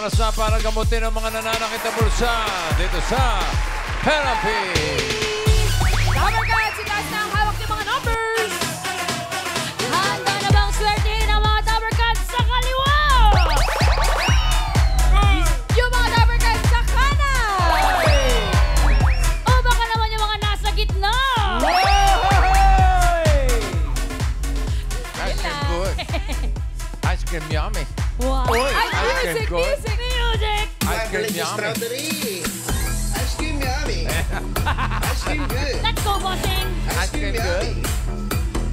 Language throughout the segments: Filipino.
oras na para gamutin ang mga nananakit na bulsa dito sa Therapy. Cover cards, itaas na ang hawak ng mga numbers. Handa na bang swertihin ang mga cover cards sa kaliwa? Yung mga cover cards sa kanan. O baka naman yung mga nasa gitna. Ice cream good. Ice cream yummy. Wow. Oy, Ay, ice cream music, good. music, music. Ice cream Delicious yummy. strawberry. Ice cream yummy. Ice cream good. Let's go, bossing. Ice cream good.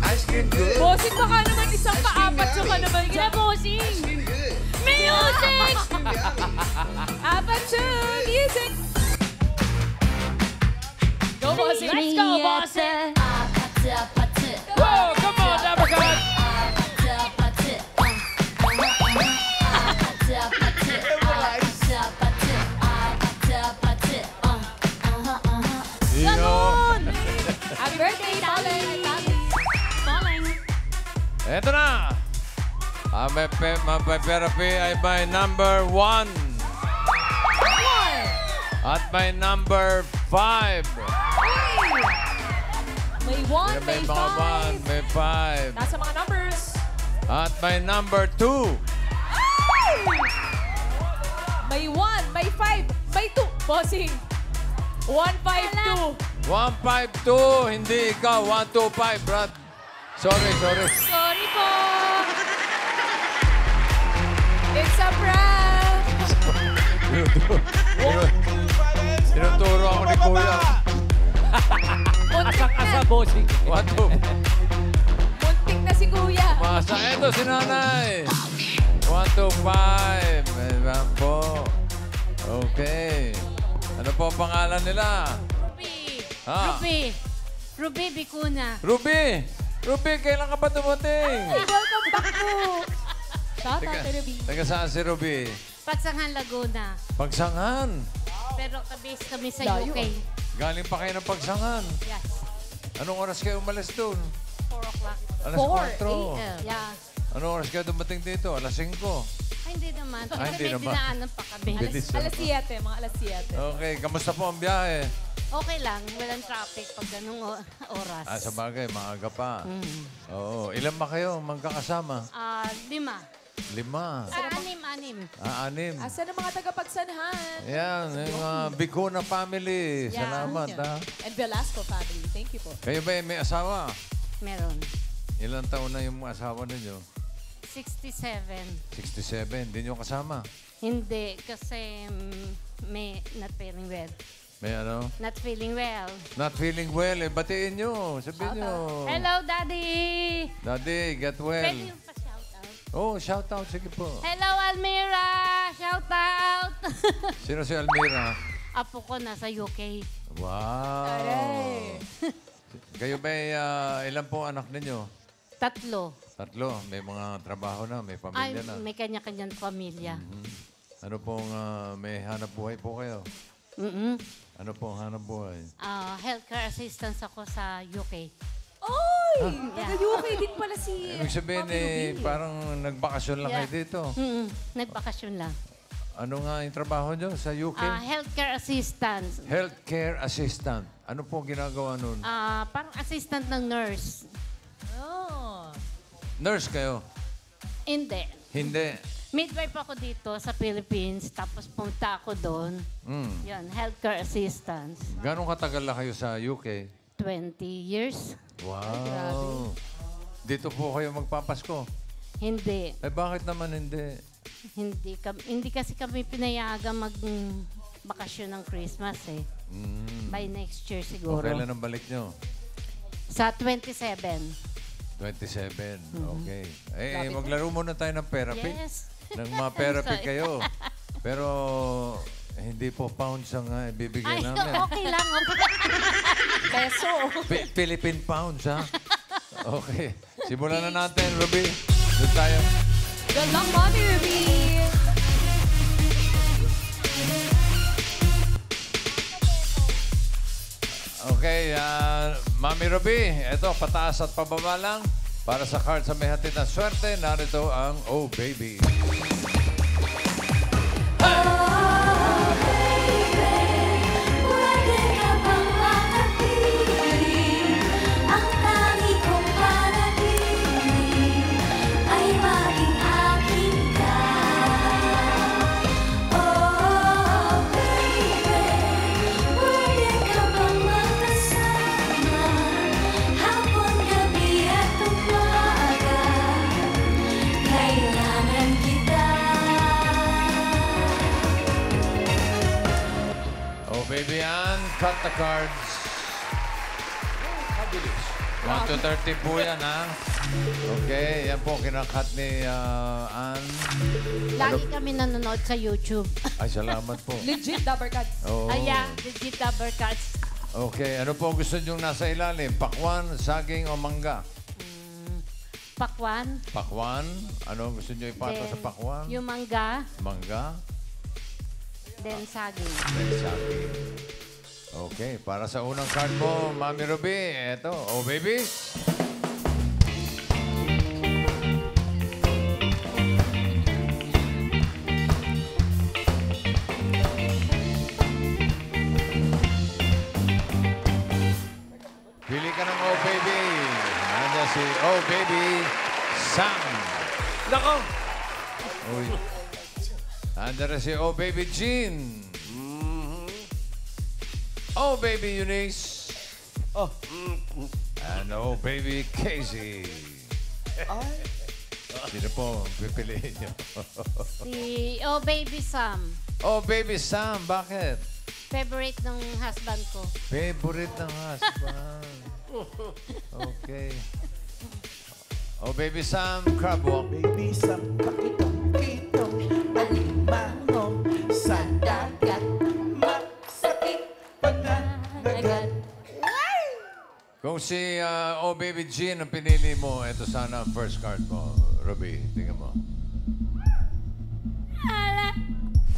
Ice cream good. Bossing, baka naman isang paapat sa ka naman. Kaya, bossing. Ice cream good. Music! Ice cream yummy. Apat siya, music. Go, bossing. Let's go, bossing. Whoa, come on, Leprechaun. Ganon! Happy birthday, Falling! Falling! Eto na. Ang therapy ay by number 1. At by number 5. May 1, may mga 5. may 5. Nasa mga numbers. At by number 2. May 1, may 5, may 2. Bossing. 152. 152, hindi ikaw. 125, Brad. Sorry. Sorry po. It's a prank. Tinuturo ako ni Kuya. Muntik bossing. 125. Muntik na si Kuya. Masa, eto si Nanay. 125. Ayan po. Okay. Ano po ang pangalan nila? Ruby. Ha? Ruby Bicuna. Ruby, kailan ka pa dumating? Ay, welcome back po. Tata, Teka, Terebi. teka saan si Ruby? Pagsanghan Laguna. Pagsangan. Pero kabis kami sa Layo. UK. Galing pa kayo ng Pagsangan. Yes. Anong oras kayo umalis doon? 4 o'clock. Alas 4 4. a.m. Yeah. Anong oras kayo dumating dito? Alas 5. Ay, hindi naman. Ay, Kasi hindi may naman. dinaanan pa kami. Bilis. Alas 7, mga alas 7. Okay, kamusta po ang biyahe? Okay lang. Walang traffic pag ganung oras. Sa bagay, maaga pa. Oo. Ilan ba kayo magkakasama? 5. 5. Anim. 6. Asa ng mga tagapagsanhan? Yan, yung Bicuna family. Yeah. Salamat, ha? And Velasco family. Thank you po. Kayo ba may asawa? Meron. Ilang taon na yung asawa ninyo? 67. 67. Hindi nyo kasama? Hindi. Kasi may not feeling well. May ano? Not feeling well. Not feeling well. Batiin nyo. Sabihin nyo. Hello, Daddy! Daddy, get well. Pwede yung pa-shoutout. Oh, shout out. Sige po. Hello, Almira! Shout out! Sino si Almira? Apo ko nasa UK. Wow. Aray. Kayo ba ilan po anak ninyo? 3. 3. May mga trabaho na, may Ay, pamilya na. may kanya-kanyang pamilya. Ano pong may hanap buhay po kayo? Ano pong hanap buhay? Healthcare assistance ako sa UK. Oy! Taga-UK din pala si... Ibig sabihin Mami Ruby. parang nagbakasyon lang kayo dito. Nagbakasyon lang. Ano nga yung trabaho nyo sa UK? Healthcare assistance. Healthcare assistant. Ano po ginagawa nun? Parang assistant ng nurse. Oh. Nurse kayo? Hindi. Hindi. Midwife ako dito sa Philippines, tapos pumunta ako doon. Yan, healthcare assistance. Gano'ng katagal na kayo sa UK? 20 years. Wow. Dito po kayo magpapasko? Hindi. Eh bakit naman hindi? Hindi kasi kami pinayagan mag-bakasyon ng Christmas eh. By next year O siguro. kailan ang balik nyo? Sa 27. 27. Okay. Maglaro muna tayo ng therapy. Yes. Ng mga therapy Sorry. kayo. Pero hindi po pounds ang Ay, ibibigay namin. okay lang. Okay. Peso. Philippine pounds, ha? Okay. Simulan na natin, Ruby. Doon tayo. Good luck, Mami Ruby! Okay, Mami Ruby, ito, pataas at pababa lang. Para sa card sa may hatid na swerte, narito ang Oh Baby. Oh, Baby Ann, cut the cards. 1 to 30 po yan, ha? Okay, yan po, kinakat ni Ann. Lagi kami nanonood sa YouTube. Ay, salamat po. Legit Dabber Cats. Oh. Ayan, legit Dabber Cats. Okay, ano po gusto nyo nasa ilalim? Pakwan, saging o mangga? Pakwan. Pakwan? Ano gusto nyo ipata sa pakwan? Yung mangga, Mangga? then saging. Then saging. Okay, para sa unang card mo, Mami Ruby, eto. Oh, baby. Pili ka ng Oh, baby. Nandiyan si Oh, baby, Sam. Nako! Uy. Nandiyan rin si Oh, baby, Jean. Oh, baby, Eunice. Oh. And oh, baby, Casey. Ay. Sino po ang pipiliin niyo? Si Oh Baby Sam. Oh, baby Sam, bakit? Favorite ng husband ko. Favorite ng husband. Okay. Oh, baby Sam, crab walk. Baby, sa pakitong-kitong alimango sa dagat. Masakit pag nanagat. Kung si Oh, baby Jean ang pinili mo, ito sana ang first card mo, Ruby. Tingnan mo.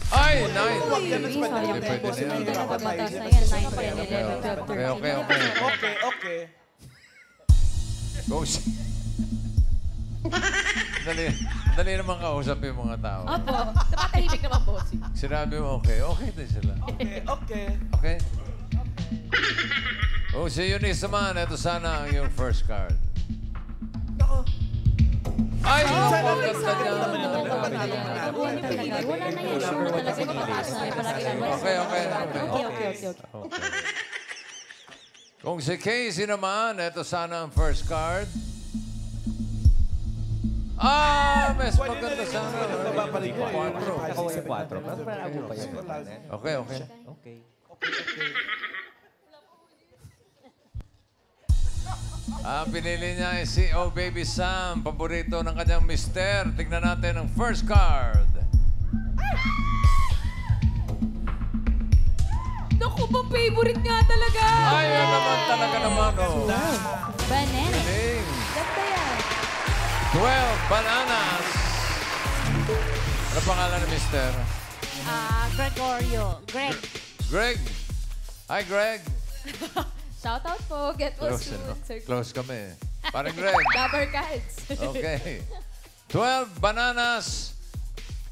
Ay, nine. Huwag ka na sa Hindi pwede na yan. Okay. Okay. Kung si... dali naman kausap yung mga tao. Opo. Napatahimik naman, bossing. Sinabi mo, okay din sila. Okay. Okay? Oh, si Eunice naman, ito sana ang yung first card. Nako. Ay, ang ganda niya. Wala na yan. Sure talaga yung mataas na. Okay. Okay. Kung si Casey naman, ito sana ang first card. Mas maganda sana. Babalik ko. Okay. Ang pinili niya ay si Oh Baby Sam, paborito ng kanyang mister. Tignan natin ang first card. Naku ba, favorite nga talaga. Ay, yan naman talaga naman, oh. Banana. Galing. Ganda yan. 12 bananas. Ano pangalan ni mister? Gregorio. Greg. Hi, Greg. Shoutout po. Get well Close, soon. ano? Sir. Close kami. Parang Greg. Dabber Cats. Okay. 12 bananas,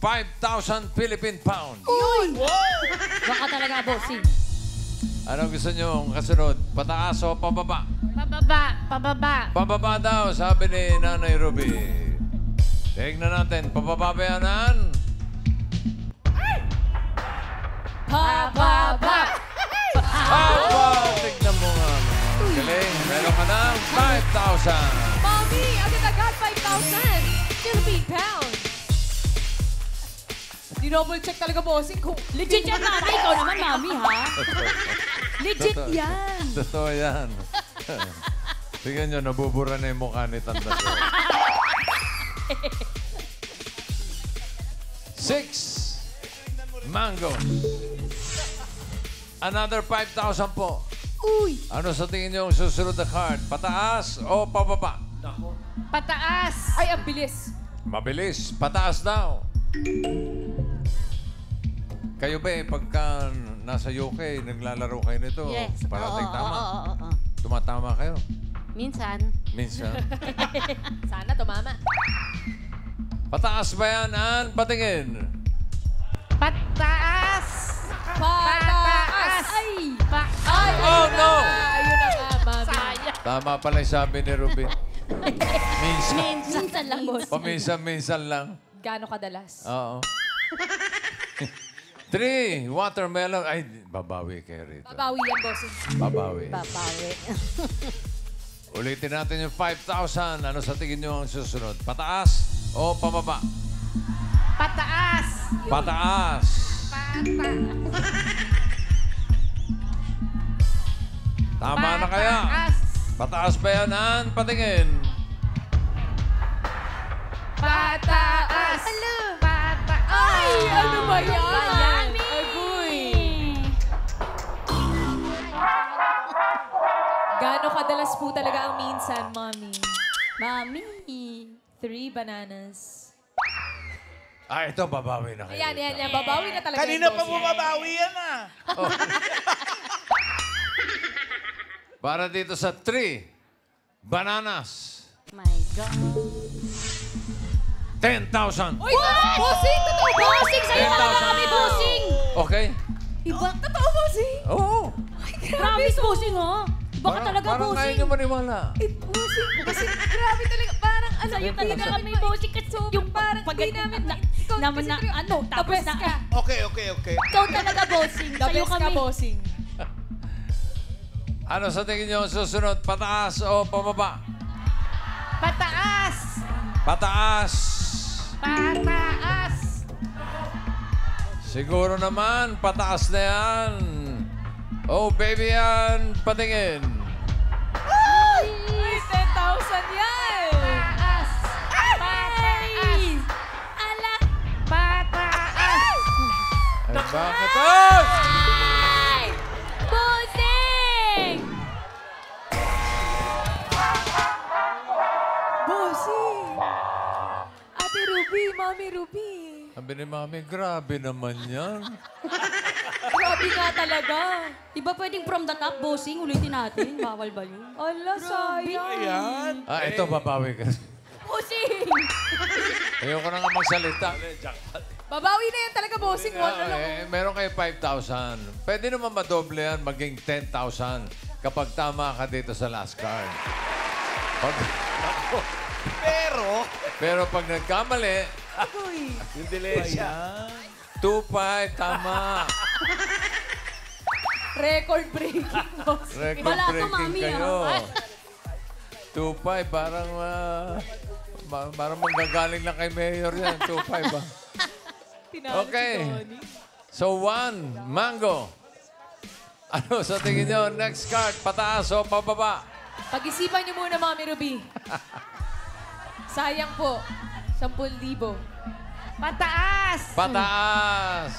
5,000 Philippine pounds. Uy! Baka talaga, bossing. Anong gusto nyo kasunod? Pataas o pababa? Pababa. Pababa daw, sabi ni Nanay Ruby. Tignan natin, pababa ba yan, Ann? Pababa! Aba! Tignan mo nga. Galing, meron ka ng 5,000. Mommy, agad-agad 5,000 Philippine pounds. Dinouble check talaga, bossing. Kung Legit yan, mami. Ikaw naman, mami, ha? legit Totoo. yan. Totoo yan. Tingnan nyo, nabubura na yung mukha ni Tanda. 6 mangoes. Another 5,000 po. Uy! Ano sa tingin nyo ang susunod na card? Pataas o pababa? Pataas. Ay, ang bilis. Mabilis. Pataas daw. Kayo ba pagka nasa UK, naglalaro kayo nito? Yes. Parating tama? Oo. Tumatama kayo? Minsan. Minsan. Sana tumama. Pataas ba yan, Ann? Patingin. Pataas. Pataas! Ay! Ay! Oh, no! Ayun na nga, mami. Sayang. Tama pala yung sabi ni Ruby. Minsan. Minsan lang, boss. Paminsan-minsan lang. Gaano kadalas? Oo. 3, watermelon. Ay, babawi kayo rito. Babawi yan, bossing. Babawi. Babawi. Ulitin natin yung 5,000. Ano sa tingin nyo ang susunod? Pataas o pababa? Pataas. Pataas. Tama na kaya? Pataas ba yan, Ann? Patingin. Pataas! Pataas! Ay! Ano ba yan? Yummy! Agoy! Gaano kadalas po talaga ang minsan, Mommy? Mami. 3 bananas. Ah, ito, babawi na kayo. Ayan. Babawi na talaga. Kanina yung pa boss. bumabawi yan ah. Para dito sa 3 bananas. My God. 10,000. Uy! Bossing! Totoo ba? Bossing! Sa'yo 10,000. talaga kami, bossing! Okay? Iba? Totoo, Bossing? Oo. Promise, bossing, ha? Iba ka talaga, Parang kaya bossing. nyo maniwala. Bossing, grabe talaga. Parang ano, Sa'yo yung talaga kami, bossing. Kasi yung parang di namin naman na, ano, tapos na, ka. Okay. ikaw talaga, bossing. The Sa'yo best ka, kami. Bossing. Ano sa tingin nyo ang susunod? Pataas o pababa? Pataas! Pataas. Pataas! Siguro naman, pataas na yan. Oh, baby yan. Patingin. Ay, 10,000 yan! Pataas! Ay! Ala! Pataas! Ay, bakit? Oh! Ay! Bossing! Bossing! Ate Ruby, Mami Ruby. Sabi ni Mami, grabe naman yan. Grabe nga talaga. Iba pwedeng from the top, bossing. Ulitin natin. Bawal ba yun? Ala, sayang. Ayan. Ah, ito, babawi ka. Bossing! Ayoko na nga magsalita. Babawi na yan talaga, Bossing. One na lang. Meron kayo 5,000. Pwede naman madoble yan, maging 10,000 kapag tama ka dito sa last card. Pero pag nagkamali, Yung delay siya. 2-5, tama. Record breaking, Bossing. Record Wala ka, breaking Mami, kayo. ah. 2-5, parang manggagaling lang kay Mayor yan. 2-5, ah. Tinalo Okay. si Tony. So, 1, mango. Ano sa tingin nyo? Next card, pataas o pababa? Pag-isipan niyo muna, Mami Ruby. Sayang po. 10,000. Pataas! Pataas!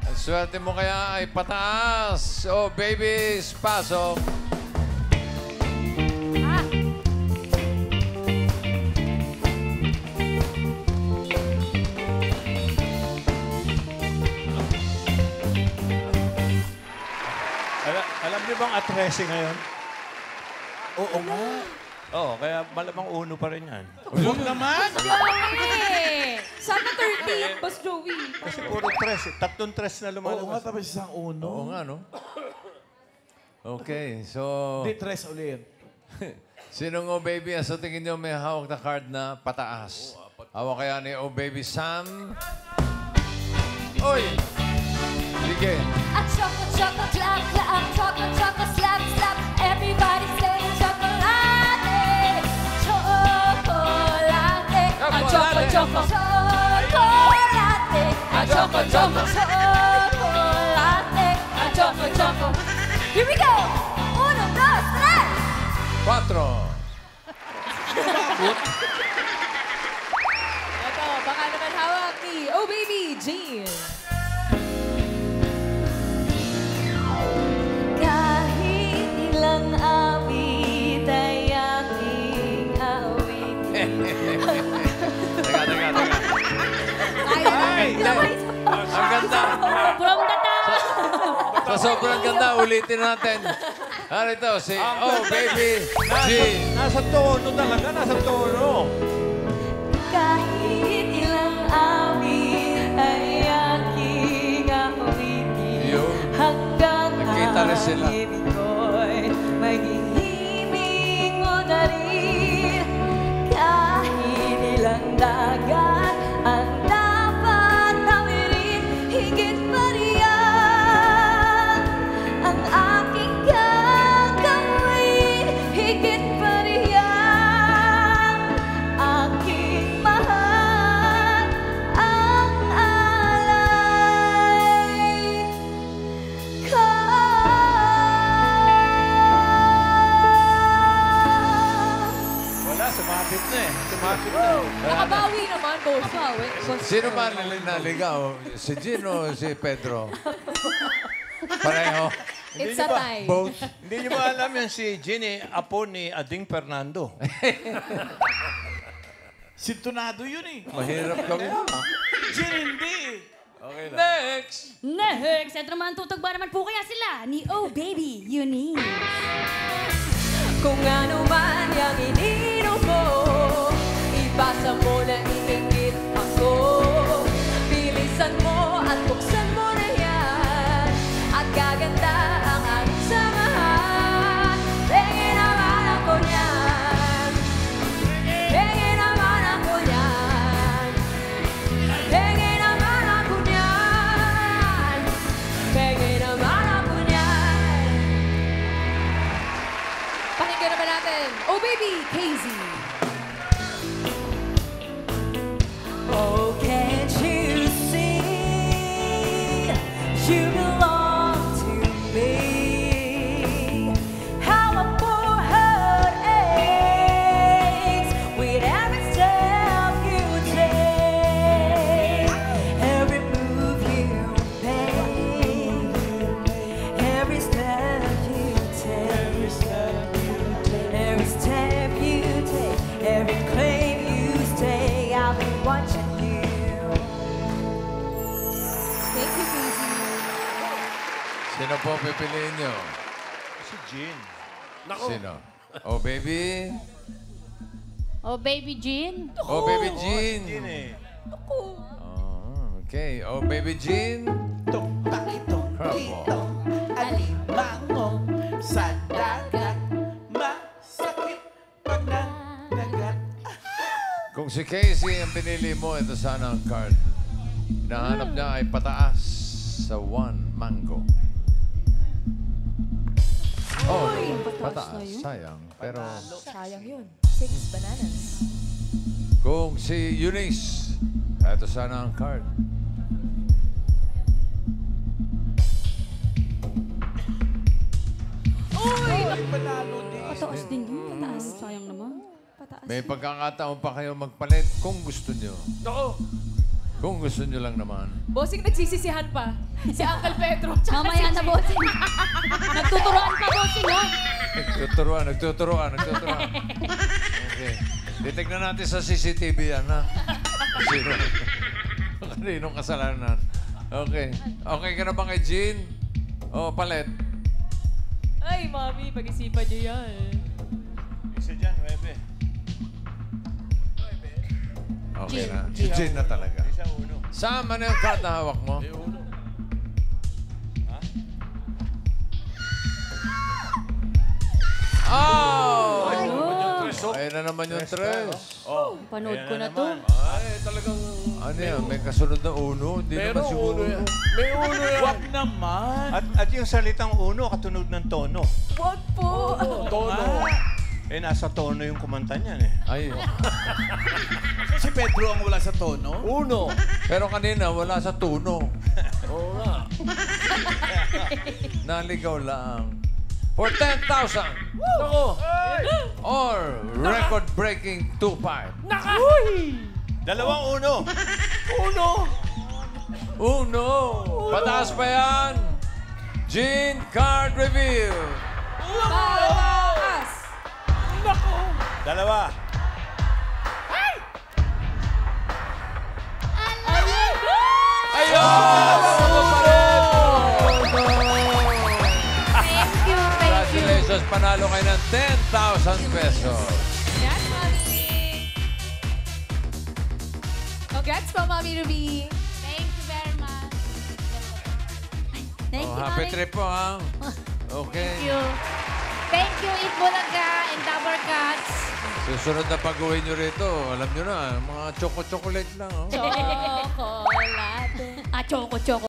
Ang swerte mo kaya ay pataas. Oh, babies, pasok. Alam niyo bang at-13 ngayon? Oo nga. Oo, kaya malamang uno pa rin yan. Huwag naman. Joey! Sana 13, Boss Joey. Kasi puro 3. Tatlong 3 na Oo nga, lumalabas. tapos isang uno. Oo nga, no? Okay, so... Hindi, tres ulit. Sinong Oh Baby sa tingin nyo may hawak na card na pataas? Hawak kaya ni Oh Baby Sam? Oy! Sige. A chocolate, chocolate, clap, clap, chocolate, chocolate, slap, slap. Everybody say chocolate, chocolate. A chocolate, chocolate, chocolate. A chocolate, chocolate, chocolate. A chocolate, chocolate. Here we go. 1, 2, 3. 4. Ito, baka naman hawak ni Oh Baby, Jean. Kahit ilang awit ay aking awit. Teka. Ay, Ang ganda. From the top! Sa sobrang ganda, ulitin natin. Ito, si Oh Baby G. Nasa tono talaga, nasa tono. Kahit ilang awit ay aking awitin. Yun. Hanggang Nakita rin sila. ang ibig ko'y maghihiming mo na rin. Kahit ilang dagat ang dapat tawirin, higit pa riyan ang aking gagawin. Higit pa riyan aking mahal ang alay. babawi. Sino ba naligaw? Si Gino o si Pedro? Pareho. It's a tie. Both. Hindi niyo ba alam yan si Ginny, apo ni Ading Fernando? Sintonado yun eh. Mahirap kami. Gin, hindi. Okay na. Next! Next, eto naman, tutugba naman po kaya sila ni Oh Baby Eunice. Kung ano man yung ininom mo, ipasa mo na iingit ako. Bilisan mo at buksan mo na yan, at gaganda ang aking samahan. Pengen naman ako niyan, pengen naman ako niyan, pengen naman ako niyan, pengen naman ako niyan. Pakinggan naman natin, Oh Baby, KZ. Oh, can't you see you belong to me? How a poor heart aches with every step you take, every move you make, every step you take, every step you take, every claim you stake. I'll be watching you. Thank you, Casey. Sino po pipiliin nyo? Si Gin. Sino? Oh, baby. Oh, baby Jean. Oh, baby Jean. Gin eh. Oh, okay. Oh, baby Jean. Tuktak itong dito. Alimango sa dagat. Masakit pag nanagat. Kung si Casey ang pinili mo, ito sana ang card. Hinahanap niya ay pataas sa 1 mango. Oh, pataas. Sayang. Pero Sayang yun. 6 bananas. kung si Eunice, ito sana ang card. Panalo din. Pataas din yun. Pataas. Sayang naman. Pataas. May pagkakataon pa kayo magpalit kung gusto nyo. Oo. Kung gusto nyo lang naman. Bossing nagsisisihan pa. Si Uncle Pedro. Mamaya na, bossing. Nagtuturoan pa, bossing, ha? Nagtuturoan. Okay. Titignan natin sa CCTV yan, ha? Sino? Kaninong kasalanan? Okay. Okay ka na ba kay Jean? Oh, palit. Ay, mami, pag-isipan niyo yan. Isa dyan, 9. Okay na. Si Jean na talaga. Isa, 1. Saan man yung card na hawak mo? Oh! Ayun na naman yung tres. Oh. Panood ayan ko na to. Ay, talagang... Ano yan? May kasunod na uno? Hindi naman siguro. May uno yan. Wag naman. At yung salitang uno, katunod ng tono. Wag po. Tono. Eh, nasa tono yung kumanta niyan eh. Ay. Si Pedro ang wala sa tono. Uno. Pero kanina, wala sa tuno. Oo nga. Naligaw lang. For 10,000. Nako. Or record-breaking 2.5. Dalawang uno. Uno. Uno. Pataas pa yan. Jean card reveal. Pataas. Dalawa. Ayun! Ano pa rin? Thank you. Congratulations. Panalo kayo ng 10,000 pesos. Yes, mami. Congrats po, Mami Ruby. Thank you very much. Thank Oh, you, happy Mami. trip po, ha? Okay. Thank you. Thank you, Eat Bulaga and Dabber Cats. Susunod na pag-uwi nyo rito, alam nyo na, mga choco-chocolate lang, oh. Chocolate. Choco.